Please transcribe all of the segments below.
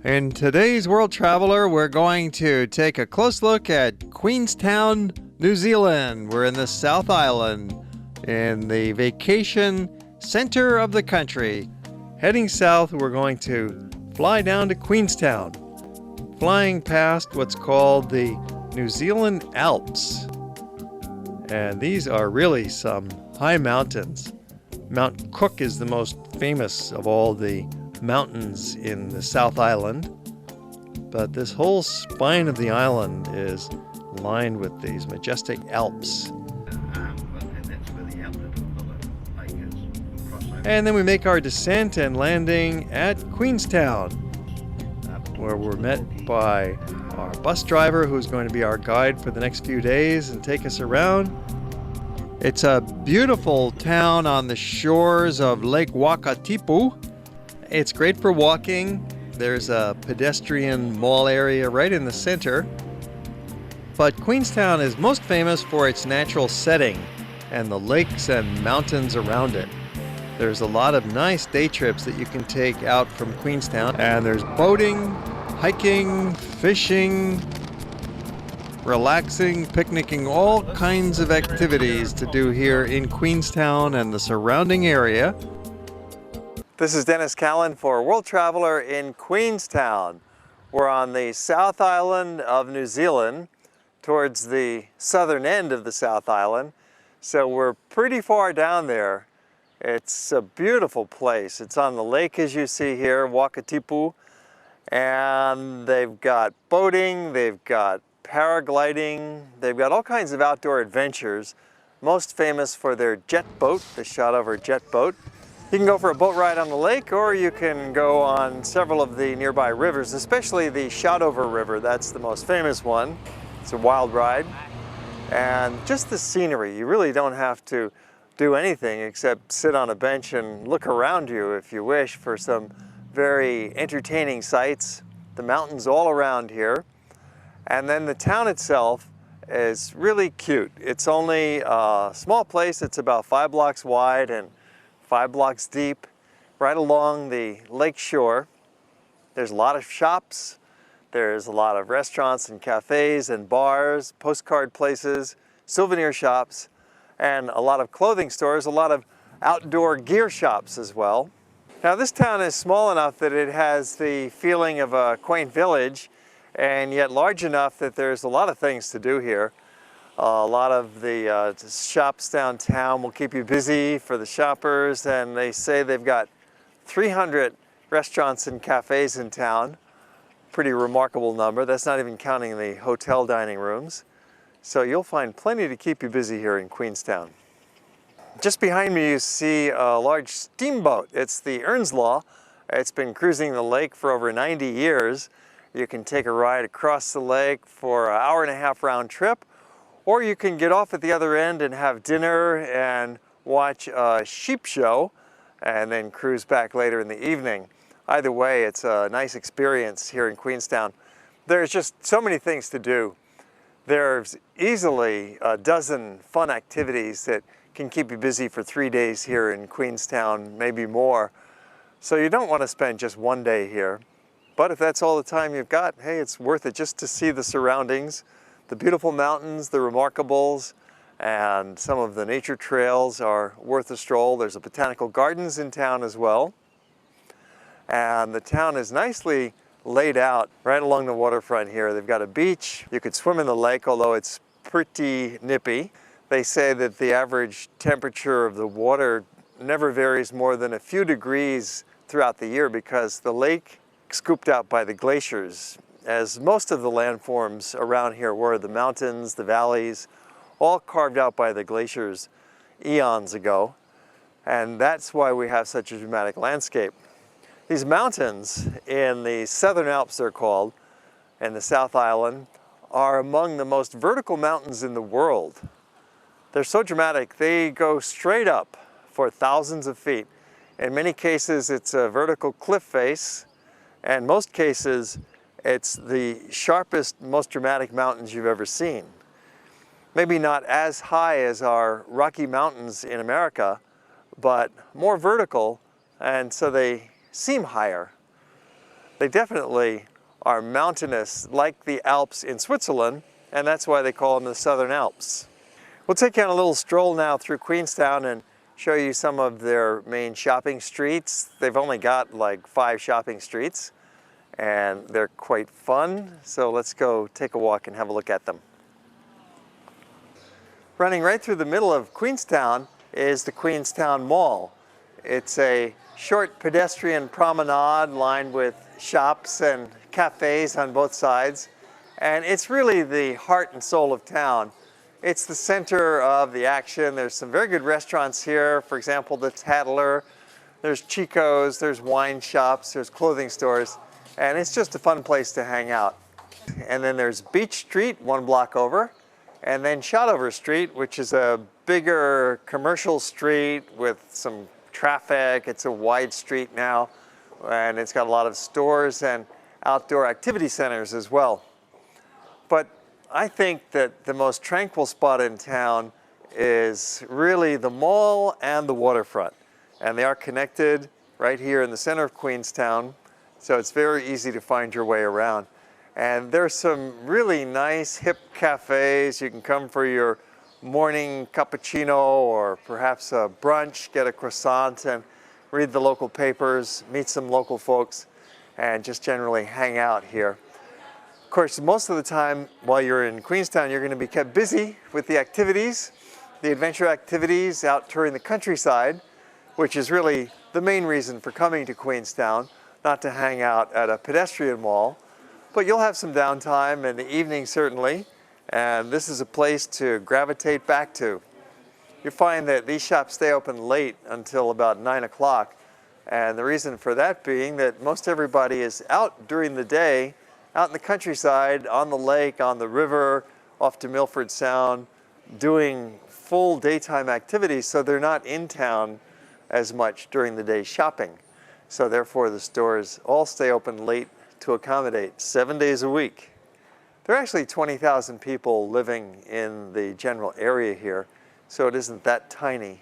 In today's World Traveler, we're going to take a close look at Queenstown, New Zealand. We're in the South Island, in the vacation center of the country. Heading south, we're going to fly down to Queenstown, flying past what's called the New Zealand Alps. And these are really some high mountains. Mount Cook is the most famous of all the mountains in the South Island, but this whole spine of the island is lined with these majestic Alps. And then we make our descent and landing at Queenstown, where we're met by our bus driver, who's going to be our guide for the next few days and take us around. It's a beautiful town on the shores of Lake Wakatipu. It's great for walking. There's a pedestrian mall area right in the center. But Queenstown is most famous for its natural setting and the lakes and mountains around it. There's a lot of nice day trips that you can take out from Queenstown. And there's boating, hiking, fishing, relaxing, picnicking, all kinds of activities to do here in Queenstown and the surrounding area. This is Dennis Callan for World Traveler in Queenstown. We're on the South Island of New Zealand, towards the southern end of the South Island. So we're pretty far down there. It's a beautiful place. It's on the lake, as you see here, Wakatipu. And they've got boating, they've got paragliding, they've got all kinds of outdoor adventures. Most famous for their jet boat, the shot-over jet boat. You can go for a boat ride on the lake, or you can go on several of the nearby rivers, especially the Shotover River. That's the most famous one. It's a wild ride. And just the scenery, you really don't have to do anything except sit on a bench and look around you if you wish for some very entertaining sights. The mountains all around here. And then the town itself is really cute. It's only a small place. It's about 5 blocks wide and 5 blocks deep, right along the lake shore. There's a lot of shops. There's a lot of restaurants and cafes and bars, postcard places, souvenir shops, and a lot of clothing stores, a lot of outdoor gear shops as well. Now this town is small enough that it has the feeling of a quaint village, and yet large enough that there's a lot of things to do here. A lot of the shops downtown will keep you busy for the shoppers, and they say they've got 300 restaurants and cafes in town. Pretty remarkable number. That's not even counting the hotel dining rooms. So you'll find plenty to keep you busy here in Queenstown. Just behind me you see a large steamboat. It's the Earnslaw. It's been cruising the lake for over 90 years. You can take a ride across the lake for an hour-and-a-half round trip, or you can get off at the other end and have dinner and watch a sheep show and then cruise back later in the evening. Either way, it's a nice experience here in Queenstown. There's just so many things to do. There's easily a dozen fun activities that can keep you busy for 3 days here in Queenstown, maybe more. So you don't want to spend just one day here. But if that's all the time you've got, hey, it's worth it just to see the surroundings. The beautiful mountains, the remarkables, and some of the nature trails are worth a stroll. There's a botanical gardens in town as well. And the town is nicely laid out right along the waterfront here. They've got a beach. You could swim in the lake, although it's pretty nippy. They say that the average temperature of the water never varies more than a few degrees throughout the year because the lake is scooped out by the glaciers, as most of the landforms around here were. The mountains, the valleys, all carved out by the glaciers eons ago. And that's why we have such a dramatic landscape. These mountains in the Southern Alps, they're called, and the South Island, are among the most vertical mountains in the world. They're so dramatic, they go straight up for thousands of feet. In many cases, it's a vertical cliff face, and in most cases, it's the sharpest, most dramatic mountains you've ever seen. Maybe not as high as our Rocky Mountains in America, but more vertical, and so they seem higher. They definitely are mountainous, like the Alps in Switzerland, and that's why they call them the Southern Alps. We'll take you on a little stroll now through Queenstown and show you some of their main shopping streets. They've only got like 5 shopping streets, and they're quite fun. So let's go take a walk and have a look at them. Running right through the middle of Queenstown is the Queenstown Mall. It's a short pedestrian promenade lined with shops and cafes on both sides. And it's really the heart and soul of town. It's the center of the action. There's some very good restaurants here. For example, the Tattler. There's Chico's, there's wine shops, there's clothing stores. And it's just a fun place to hang out. And then there's Beach Street, 1 block over. And then Shotover Street, which is a bigger commercial street with some traffic. It's a wide street now, and it's got a lot of stores and outdoor activity centers as well. But I think that the most tranquil spot in town is really the mall and the waterfront. And they are connected right here in the center of Queenstown, so it's very easy to find your way around. And there's some really nice hip cafes. You can come for your morning cappuccino or perhaps a brunch, get a croissant and read the local papers, meet some local folks, and just generally hang out here. Of course, most of the time while you're in Queenstown, you're going to be kept busy with the activities, the adventure activities out touring the countryside, which is really the main reason for coming to Queenstown, not to hang out at a pedestrian mall. But you'll have some downtime in the evening, certainly, and this is a place to gravitate back to. You find that these shops stay open late until about 9 o'clock, and the reason for that being that most everybody is out during the day, out in the countryside, on the lake, on the river, off to Milford Sound, doing full daytime activities, so they're not in town as much during the day shopping. So therefore the stores all stay open late to accommodate 7 days a week. There are actually 20,000 people living in the general area here, so it isn't that tiny.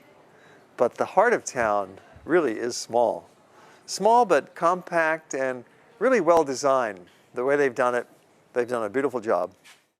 But the heart of town really is small. Small but compact and really well designed. The way they've done it, they've done a beautiful job.